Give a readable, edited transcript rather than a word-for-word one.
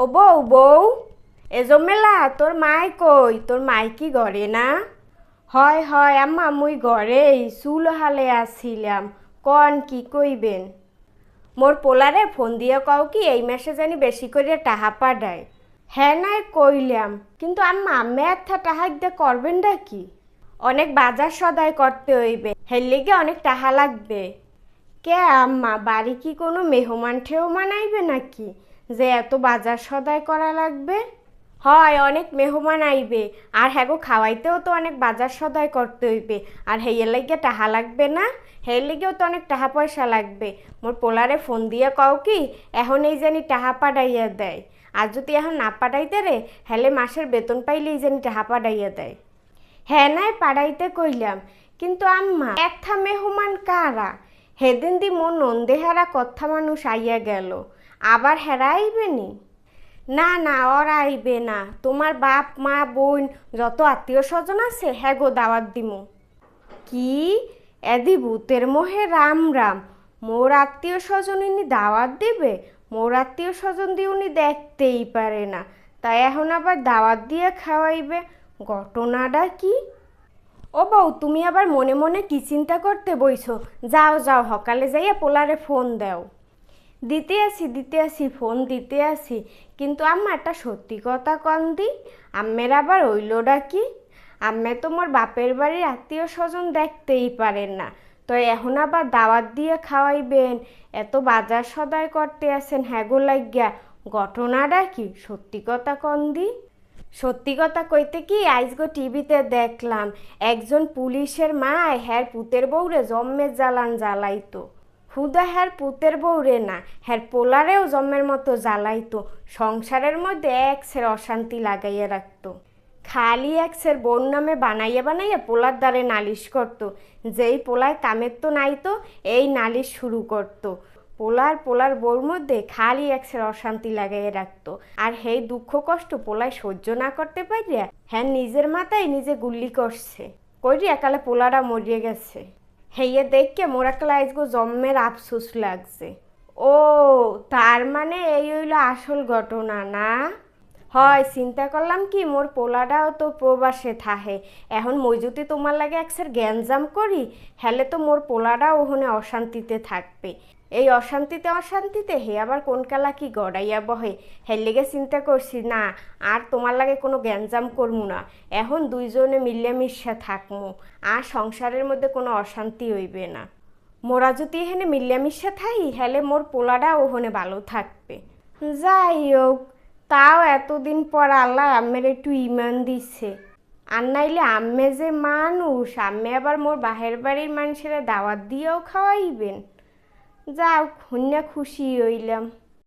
ও বউ বউ এজমেলা তোর মাই কই তোর মাই কি ঘরে না? হয় হয় আম্মা মুই ঘরেই চুল হালে আসছিলাম। কন কি কইবেন? মোর পোলারে ফোন দিয়া কও কি এই মাসে জানি বেশি করে টাহা পাঠায়। হ্যাঁ নাই কইলাম, কিন্তু আম্মা মেথা টাহা দিয়ে করবেন না কি? অনেক বাজার সদাই করতে হইবে, হের লিগে অনেক টাহা লাগবে। কে আম্মা বাড়ি কি কোনো মেহমান ঠেহমান আইবে নাকি যে এত বাজার সদাই করা লাগবে? হয় অনেক মেহমান আইবে, আর হ্যাগো খাওয়াইতেও তো অনেক বাজার সদাই করতে হইবে, আর হেয়ের লাগিয়ে টাহা লাগবে না? হের লিগেও তো অনেক টাহা পয়সা লাগবে। মোর পোলারে ফোন দিয়ে কও কি এখন এই জানি টাহা পাঠাইয়া দেয়, আর যদি এখন না পাঠাইতে রে হেলে মাসের বেতন পাইলেই জানি টাহা পাঠাইয়া দেয়। হ্যাঁ নাই পাড়াইতে কইলাম, কিন্তু আম্মা একটা মেহমান কারা? হেদিন দি মোর নন্দেহারা কথা মানুষ আইয়া গেল, আবার হেরা আইবে নি? না না ওরা আইবে না, তোমার বাপ মা বোন যত আত্মীয় স্বজন আছে হ্যাঁ গো দাওয়াত দিমু। কি এদি ভূতের মোহে রাম রাম, মোর আত্মীয় স্বজন ইনি দাওয়াত দিবে? মোর আত্মীয় স্বজন দিয়ে উনি দেখতেই পারে না, তাই এখন আবার দাওয়াত দিয়ে খাওয়াইবে? ঘটনাটা কি? ও বউ তুমি আবার মনে মনে কি চিন্তা করতে বইছো? যাও যাও সকালে যাইয়া পোলারে ফোন দাও। দিতে আসি ফোন দিতে আসি, কিন্তু আম্মা একটা সত্যি কথা কন দি, আম্মের আবার ওইলোডা কি? আম্মে তো মোর বাপের বাড়ির আত্মীয় স্বজন দেখতেই পারেন না, তো এখন আবার দাওয়াত দিয়ে খাওয়াইবেন? এত বাজার সদাই করতে আসেন হ্যাগো লাগিয়া, ঘটনাটা কি? সত্যি কথা কন দি। সত্যি কথা কইতে কি আইজগো টিভিতে দেখলাম একজন পুলিশের মায় হ্যার পুতের বউরে জম্মের জ্বালান জ্বালাইতো। হুদা হ্যার পুতের বউরে না, হ্যার পোলারেও জম্মের মতো জ্বালাইতো। সংসারের মধ্যে একসের অশান্তি লাগাইয়া রাখতো। খালি একসের বোন নামে বানাইয়া বানাইয়া পোলার দ্বারে নালিশ করতো। যেই পোলায় কামের তো নাইতো এই নালিশ শুরু করতো। পোলার বউর মধ্যে খালি একসের অশান্তি লাগাইয়া রাখতো, আর হেই দুঃখ কষ্ট পোলায় সহ্য না করতে পারিয়া হ্যাঁ নিজের মাথায় নিজে গুল্লি করছে। কইরি একালে পোলারা মরিয়ে গেছে। হেয়ে দেখকে মোরাকালা আইজগো জম্মের আফসোস লাগছে। ও তার মানে এই হইল আসল ঘটনা না? হয় চিন্তা করলাম কি মোর পোলাটাও তো প্রবাসে থাহে, এখন মই যদি তোমার লাগে একসের গ্যাঞ্জাম করি হেলে তো মোর পোলাটাও ওখানে অশান্তিতে থাকবে। এই অশান্তিতে হে আবার কোন কালা কি গড়াইয়া বহে, হের লেগে চিন্তা করছি না আর তোমার লাগে কোনো গ্যাঞ্জাম করমু না, এখন দুইজনে মিলেমিশা থাকমু, আর সংসারের মধ্যে কোনো অশান্তি হইবে না। মোরা যদি এখানে মিলেমিশা থাই হেলে মোর পোলাটা ওখানে ভালো থাকবে। যাই হোক, তাও এতদিন পর আল্লাহ আম্মের একটু ইমান দিচ্ছে, আর নাইলে আম্মে যে মানুষ, আম্মে আবার মোর বাহের বাড়ির মানুষেরা দাওয়াত দিয়েও খাওয়াইবেন। যাও খুন্না খুশি হইলাম।